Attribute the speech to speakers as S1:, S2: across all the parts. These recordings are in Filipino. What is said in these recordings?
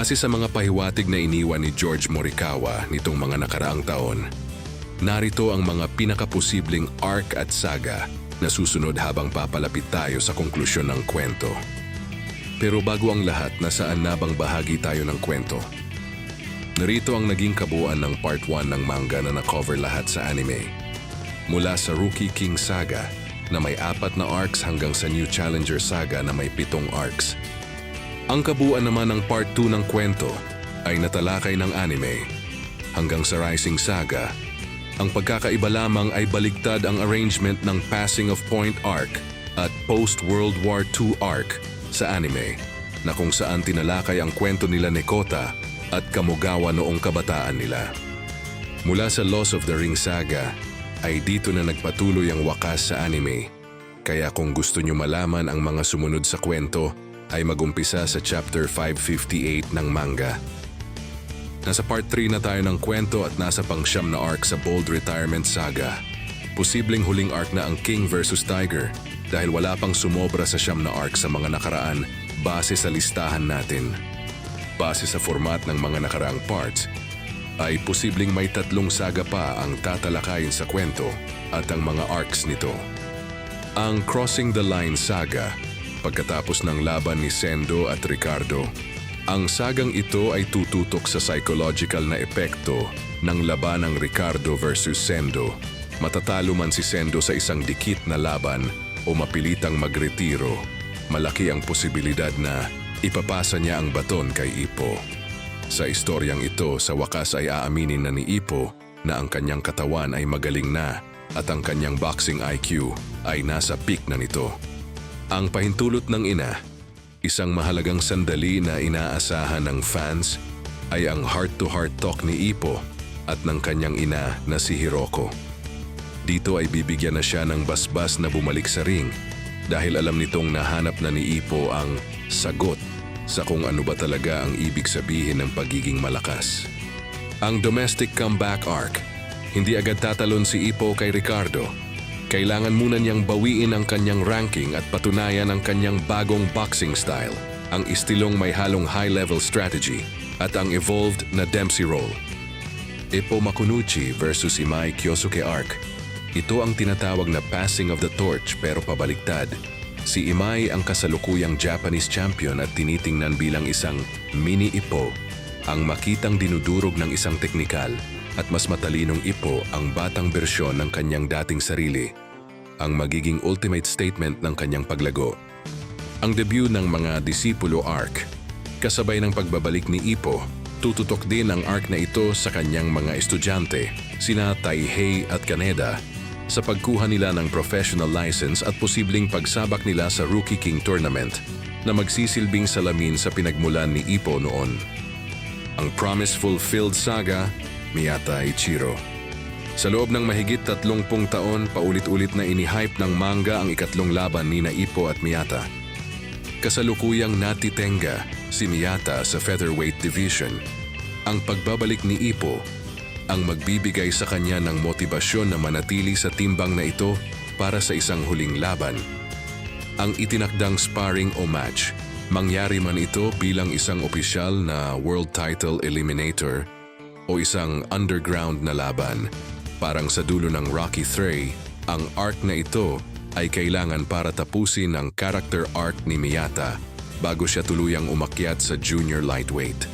S1: Base sa mga pahiwatig na iniwan ni George Morikawa nitong mga nakaraang taon, narito ang mga pinakaposibleng arc at saga na susunod habang papalapit tayo sa konklusyon ng kwento. Pero bago ang lahat, nasaan na bang bahagi tayo ng kwento? Narito ang naging kabuuan ng Part 1 ng manga na na-cover lahat sa anime. Mula sa Rookie King Saga na may 4 na arcs hanggang sa New Challenger Saga na may 7 arcs. Ang kabuuan naman ng Part 2 ng kwento ay natalakay ng anime. Hanggang sa Rising Saga, ang pagkakaiba lamang ay baligtad ang arrangement ng Passing of Point arc at Post-World War II arc sa anime, na kung saan tinalakay ang kwento nila ni Kota at Kamogawa noong kabataan nila. Mula sa Lost of the Ring Saga, ay dito na nagpatuloy ang wakas sa anime. Kaya kung gusto nyo malaman ang mga sumunod sa kwento, ay magumpisa sa Chapter 558 ng manga. Nasa Part 3 na tayo ng kwento at nasa pang-9 na arc sa Bold Retirement Saga. Posibleng huling arc na ang King vs. Tiger dahil wala pang sumobra sa 9 na arc sa mga nakaraan base sa listahan natin. Base sa format ng mga nakaraang parts, ay posibleng may 3 saga pa ang tatalakayin sa kwento at ang mga arcs nito. Ang Crossing the Line Saga, pagkatapos ng laban ni Sendo at Ricardo, ang sagang ito ay tututok sa psychological na epekto ng laban ng Ricardo versus Sendo. Matatalo man si Sendo sa isang dikit na laban o mapilitang magretiro, malaki ang posibilidad na ipapasa niya ang baton kay Ippo. Sa istoryang ito, sa wakas ay aaminin na ni Ippo na ang kanyang katawan ay magaling na at ang kanyang boxing IQ ay nasa peak na nito. Ang pahintulot ng ina, isang mahalagang sandali na inaasahan ng fans, ay ang heart-to-heart talk ni Ippo at ng kanyang ina na si Hiroko. Dito ay bibigyan na siya ng basbas na bumalik sa ring dahil alam nitong nahanap na ni Ippo ang sagot sa kung ano ba talaga ang ibig sabihin ng pagiging malakas. Ang Domestic Comeback Arc, hindi agad tatalon si Ippo kay Ricardo. Kailangan muna niyang bawiin ang kanyang ranking at patunayan ang kanyang bagong boxing style, ang istilong may halong high-level strategy at ang evolved na Dempsey role. Ippo Makunuchi versus Imai Kyosuke Arc. Ito ang tinatawag na passing of the torch pero pabaliktad. Si Imai ang kasalukuyang Japanese champion at tinitingnan bilang isang mini Ippo, ang makitang dinudurog ng isang teknikal at mas matalinong Ippo ang batang bersyon ng kanyang dating sarili, ang magiging ultimate statement ng kanyang paglago. Ang debut ng mga disipulo arc, kasabay ng pagbabalik ni Ippo, tututok din ang arc na ito sa kanyang mga estudyante, sina Taihei at Kaneda, sa pagkuha nila ng professional license at posibleng pagsabak nila sa Rookie King Tournament na magsisilbing salamin sa pinagmulan ni Ippo noon. Ang Promise Fulfilled Saga, Miyata Ichiro. Sa loob ng mahigit 30 taon, paulit-ulit na inihype ng manga ang ikatlong laban ni Ippo at Miyata. Kasalukuyang natitenga si Miyata sa featherweight division. Ang pagbabalik ni Ippo ang magbibigay sa kanya ng motibasyon na manatili sa timbang na ito para sa isang huling laban. Ang itinakdang sparring o match, mangyari man ito bilang isang opisyal na world title eliminator o isang underground na laban. Parang sa dulo ng Rocky III, ang arc na ito ay kailangan para tapusin ang character arc ni Miyata bago siya tuluyang umakyat sa junior lightweight.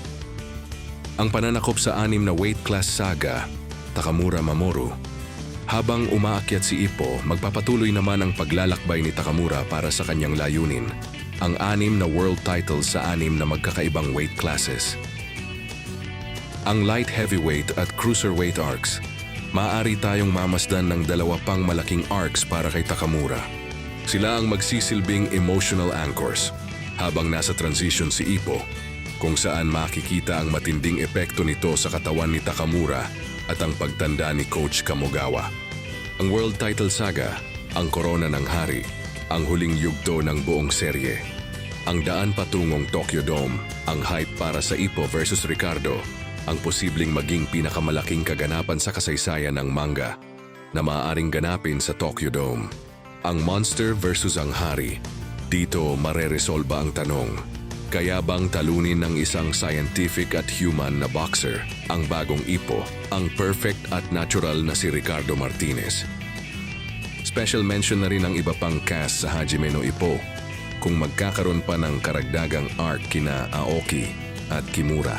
S1: Ang pananakop sa 6 na weight class saga, Takamura Mamoru. Habang umaakyat si Ippo, magpapatuloy naman ang paglalakbay ni Takamura para sa kanyang layunin, ang 6 na world titles sa 6 na magkakaibang weight classes. Ang light heavyweight at cruiserweight arcs, maaari tayong mamasdan ng 2 pang malaking arcs para kay Takamura. Sila ang magsisilbing emotional anchors habang nasa transition si Ippo, kung saan makikita ang matinding epekto nito sa katawan ni Takamura at ang pagtanda ni Coach Kamogawa. Ang World Title Saga, ang Korona ng Hari, ang huling yugto ng buong serye. Ang daan patungong Tokyo Dome, ang hype para sa Ippo versus Ricardo, ang posibleng maging pinakamalaking kaganapan sa kasaysayan ng manga na maaaring ganapin sa Tokyo Dome. Ang monster versus ang hari. Dito mareresolba ang tanong, Kaya bang talunin ng isang scientific at human na boxer ang bagong Ipo, ang perfect at natural na si Ricardo Martinez? Special mention na rin ang iba pang cast sa Hajime no Ippo kung magkakaroon pa ng karagdagang arc kina Aoki at Kimura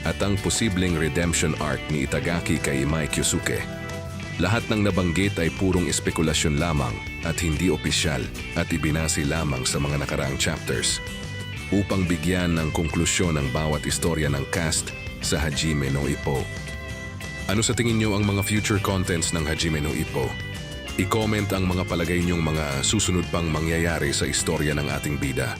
S1: at ang posibleng redemption arc ni Itagaki kay Imai Kyosuke. Lahat ng nabanggit ay purong espekulasyon lamang at hindi opisyal at ibinase lamang sa mga nakaraang chapters upang bigyan ng konklusyon ang bawat istorya ng cast sa Hajime no Ippo. Ano sa tingin nyo ang mga future contents ng Hajime no Ippo? I-comment ang mga palagay nyong mga susunod pang mangyayari sa istorya ng ating bida.